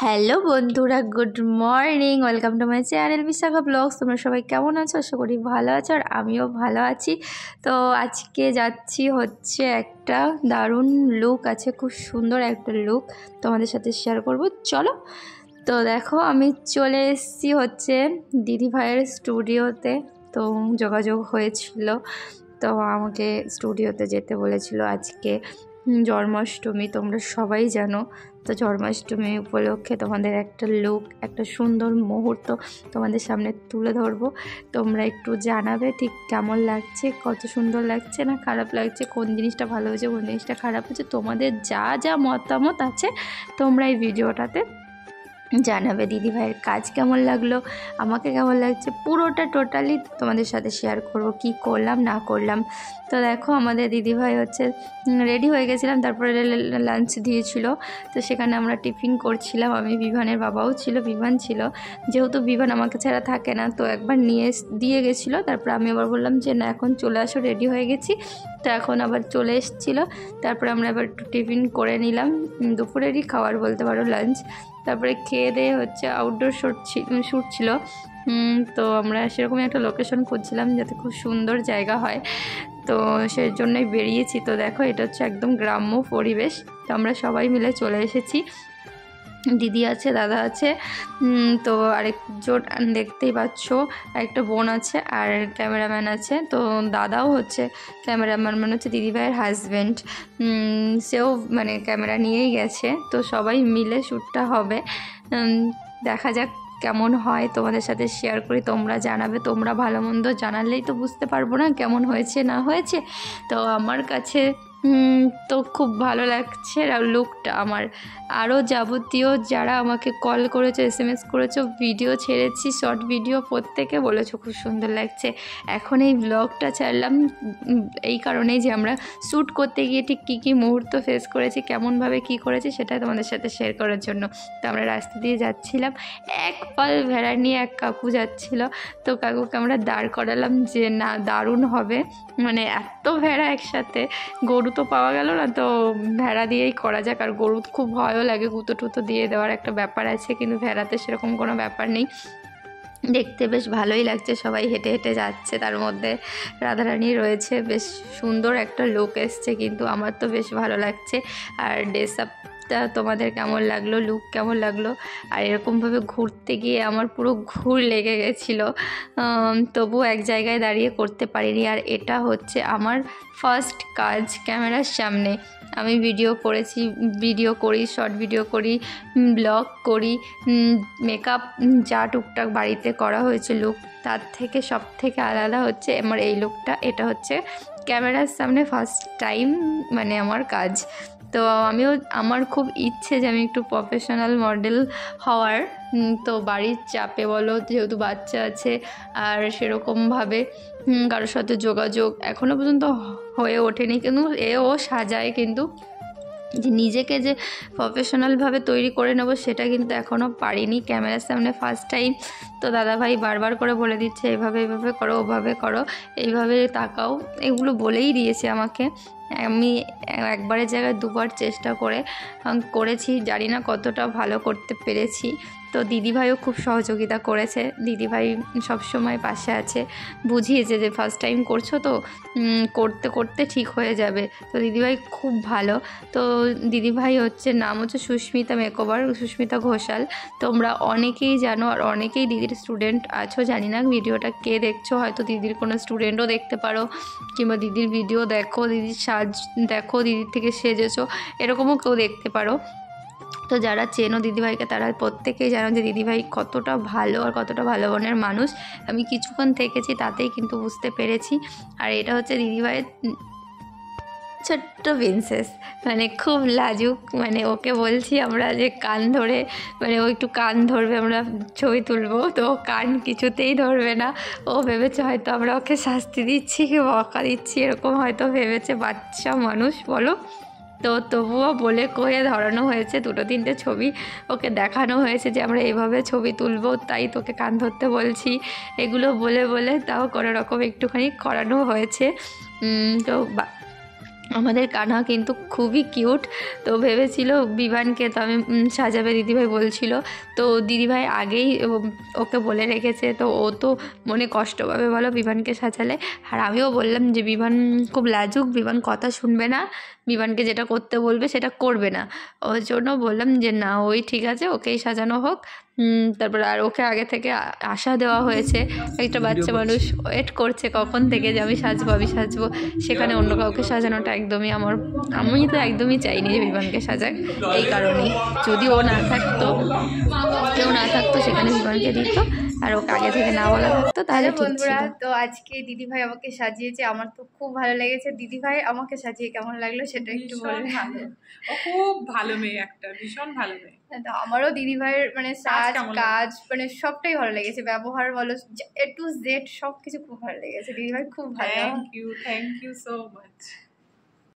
Hello বন্ধুরা, good morning, welcome to my channel Bishakha blogs. তোমরা সবাই কেমন আছো? আশা করি ভালো আছো, আর আমিও ভালো আছি। তো আজকে যাচ্ছি হচ্ছে একটা দারুণ লুক আছে, খুব সুন্দর একটা লুক তোমাদের সাথে শেয়ার করব, চলো। তো দেখো, আমি চলে এসেছি হচ্ছে দিদি ভাইয়ের স্টুডিওতে। তো যোগাযোগ হয়েছিল, তো আমাকে স্টুডিওতে যেতে বলেছিল। আজকে জন্মাষ্টমী, তোমরা সবাই জানো। তো জন্মাষ্টমী উপলক্ষে তোমাদের একটা লুক, একটা সুন্দর মুহূর্ত তোমাদের সামনে তুলে ধরবো। তোমরা একটু জানাবে ঠিক কেমন লাগছে, কত সুন্দর লাগছে না খারাপ লাগছে, কোন জিনিসটা ভালো হয়েছে, কোন জিনিসটা খারাপ হয়েছে, তোমাদের যা যা মতামত আছে তোমরা এই ভিডিওটাতে জানাবে। দিদিভাইয়ের কাজ কেমন লাগলো, আমাকে কেমন লাগছে, পুরোটা টোটালি তোমাদের সাথে শেয়ার করব, কি করলাম না করলাম। তো দেখো, আমাদের দিদিভাই হচ্ছে রেডি হয়ে গেছিলাম, তারপরে লাঞ্চ দিয়েছিল। তো সেখানে আমরা টিফিন করছিলাম, আমি বিভানের বাবাও ছিল, বিভান ছিল। যেহেতু বিভান আমাকে ছাড়া থাকে না, তো একবার দিয়ে গেছিলো। তারপর আমি আবার বললাম যে না, এখন চলে আসো, রেডি হয়ে গেছি। তো এখন আবার চলে এসেছিলো। তারপরে আমরা আবার একটু টিফিন করে নিলাম, দুপুরেরই খাবার বলতে পারো, লাঞ্চ। তারপরে খেয়ে দিয়ে হচ্ছে আউটডোর শ্যুট ছিল। তো আমরা সেরকমই একটা লোকেশন খুঁজছিলাম যাতে খুব সুন্দর জায়গা হয়, তো সেই জন্যই বেরিয়েছি। তো দেখো, এটা হচ্ছে একদম গ্রাম্য পরিবেশ। তো আমরা সবাই মিলে চলে এসেছি, দিদি আছে, দাদা আছে, তো আরেকজন দেখতেই পাচ্ছ, একটা বোন আছে, আর ক্যামেরাম্যান আছে। তো দাদাও হচ্ছে ক্যামেরাম্যান, মানে হচ্ছে দিদিভাইয়ের হাজব্যান্ড, সেও মানে ক্যামেরা নিয়েই গেছে। তো সবাই মিলে শ্যুটটা হবে, দেখা যাক কেমন হয়, তোমাদের সাথে শেয়ার করি, তোমরা জানাবে। তোমরা ভালো মন্দ জানালেই তো বুঝতে পারবো না কেমন হয়েছে না হয়েছে। তো আমার কাছে তো খুব ভালো লাগছে লুকটা আমার। আরও যাবতীয় যারা আমাকে কল করেছো, SMS করেছো, ভিডিও ছেড়েছি, শর্ট ভিডিও, প্রত্যেকে বলেছো খুব সুন্দর লাগছে। এখন এই ব্লগটা ছাড়লাম এই কারণেই যে আমরা শ্যুট করতে গিয়ে ঠিক কী কী মুহূর্ত ফেস করেছি, কেমনভাবে কী করেছি, সেটা তোমাদের সাথে শেয়ার করার জন্য। তো আমরা রাস্তা দিয়ে যাচ্ছিলাম, এক পাল ভেড়া নিয়ে এক কাকু যাচ্ছিলো। তো কাকুকে আমরা দাঁড় করালাম যে না, দারুণ হবে, মানে এত ভেড়া একসাথে, গরু তো পাওয়া গেল না, তো ভেড়া দিয়েই করা যাক। আর গরু খুব ভয়ও লাগে, গুঁতো টুতো দিয়ে দেওয়ার একটা ব্যাপার আছে, কিন্তু ভেড়াতে সেরকম কোনো ব্যাপার নেই। দেখতে বেশ ভালোই লাগছে, সবাই হেঁটে হেঁটে যাচ্ছে, তার মধ্যে রাধারানী রয়েছে, বেশ সুন্দর একটা লুক এসছে, কিন্তু আমার তো বেশ ভালো লাগছে। আর ড্রেস আপটা তোমাদের কেমন লাগলো, লুক কেমন লাগলো? আর এরকমভাবে ঘুরতে গিয়ে আমার পুরো ঘুর লেগে গেছিলো, তবুও এক জায়গায় দাঁড়িয়ে করতে পারিনি। আর এটা হচ্ছে আমার ফার্স্ট কাজ ক্যামেরার সামনে। আমি ভিডিও করি, শর্ট ভিডিও করি, ব্লগ করি, মেকআপ যা টুকটাক বাড়িতে করা হয়েছে লুক, তার থেকে সব থেকে আলাদা হচ্ছে আমার এই লুকটা। এটা হচ্ছে ক্যামেরার সামনে ফার্স্ট টাইম মানে আমার কাজ। তো আমার খুব ইচ্ছে যে আমি একটু প্রফেশনাল মডেল হওয়ার। তো বাড়ির চাপে বলো, যেহেতু বাচ্চা আছে, আর সেরকমভাবে কারোর সাথে যোগাযোগ এখনও পর্যন্ত হয়ে ওঠেনি, কিন্তু এও সাজায়, কিন্তু যে নিজেকে যে প্রফেশনালভাবে তৈরি করে নেব সেটা কিন্তু এখনও পারিনি। ক্যামেরার সামনে ফার্স্ট টাইম। তো দাদাভাই বারবার করে বলে দিচ্ছে এভাবে এভাবে করো, ওভাবে করো, এইভাবে তাকাও, এগুলো বলেই দিয়েছে আমাকে। আমি একবারের জায়গায় দুবার চেষ্টা করেছি, জানি না কতটা ভালো করতে পেরেছি। তো দিদিভাইও খুব সহযোগিতা করেছে, দিদিভাই সবসময় পাশে আছে, বুঝিয়েছে যে ফার্স্ট টাইম করছো তো করতে করতে ঠিক হয়ে যাবে। তো দিদিভাই খুব ভালো। তো দিদিভাই হচ্ছে নাম হচ্ছে সুস্মিতা মেকওভার, সুস্মিতা ঘোষাল। তোমরা অনেকেই জানো, আর অনেকেই দিদির স্টুডেন্ট আছো, জানি না ভিডিওটা কে দেখছো, হয়তো দিদির কোনো স্টুডেন্টও দেখতে পারো, কিংবা দিদির ভিডিও দেখো, দিদির সাজ দেখো, দিদির থেকে সেজেছো, এরকমও কেউ দেখতে পারো। তো যারা চেনো দিদিভাইকে তারা প্রত্যেকেই জানো যে দিদিভাই কতটা ভালো আর কতটা ভালো মনের মানুষ। আমি কিছুক্ষণ থেকেছি, তাতেই কিন্তু বুঝতে পেরেছি। আর এটা হচ্ছে দিদিভাইয়ের ছোট্ট প্রিন্সেস, মানে খুব লাজুক, মানে ওকে বলছি আমরা যে কান ধরে, মানে ও একটু কান ধরবে, আমরা ছবি তুলবো, তো কান কিছুতেই ধরবে না। ও ভেবেছে হয়তো আমরা ওকে শাস্তি দিচ্ছি কি বকা দিচ্ছি, এরকম হয়তো ভেবেছে, বাচ্চা মানুষ বলো। তো তবুও বলে কয়ে ধরানো হয়েছে, 2-3টে ছবি ওকে দেখানো হয়েছে যে আমরা এইভাবে ছবি তুলবো, তাই তোকে কান ধরতে বলছি, এগুলো বলে তাও কোনো রকম একটুখানি করানো হয়েছে। তো আমাদের কানহা কিন্তু খুবই কিউট। তো ভেবেছিল বিভানকে তো আমি সাজাবে, দিদিভাই বলছিল। তো দিদিভাই আগেই ওকে বলে রেখেছে, তো ও তো মনে কষ্ট পাবে বলো বিভানকে সাজালে। আর আমিও বললাম যে বিভান খুব লাজুক, বিভান কথা শুনবে না, বিভানকে যেটা করতে বলবে সেটা করবে না। ওর জন্য বললাম যে না, ওই ঠিক আছে, ওকেই সাজানো হোক। তারপর আর ওকে আগে থেকে আশা দেওয়া হয়েছে, একটা বাচ্চা মানুষ ওয়েট করছে কখন থেকে যে আমি সাজবো। সেখানে অন্য কাউকে সাজানোটা আমি তো একদমই চাইনি যে বিভানকে সাজাক। এই কারণেই যদি কেউ না থাকতো সেখানে বিভানকে দিত, আর ওকে আগে থেকে না বলা থাকতো তাহলে ঠিক ছিল। তো আজকে দিদিভাই আমাকে সাজিয়েছে, আমার তো খুব ভালো লেগেছে। দিদিভাই আমাকে সাজিয়ে কেমন লাগলো সেটা একটু বলবে। খুব ভালো মেয়ে, একটা ভীষণ ভালো মেয়ে। তো আমারও দিদিভাইয়ের মানে কাজ মানে সবটাই ভালো লেগেছে, ব্যবহার বলো, A to Z সবকিছু খুব ভালো লেগেছে। দিদিভাই খুব ভালো। Thank you so much.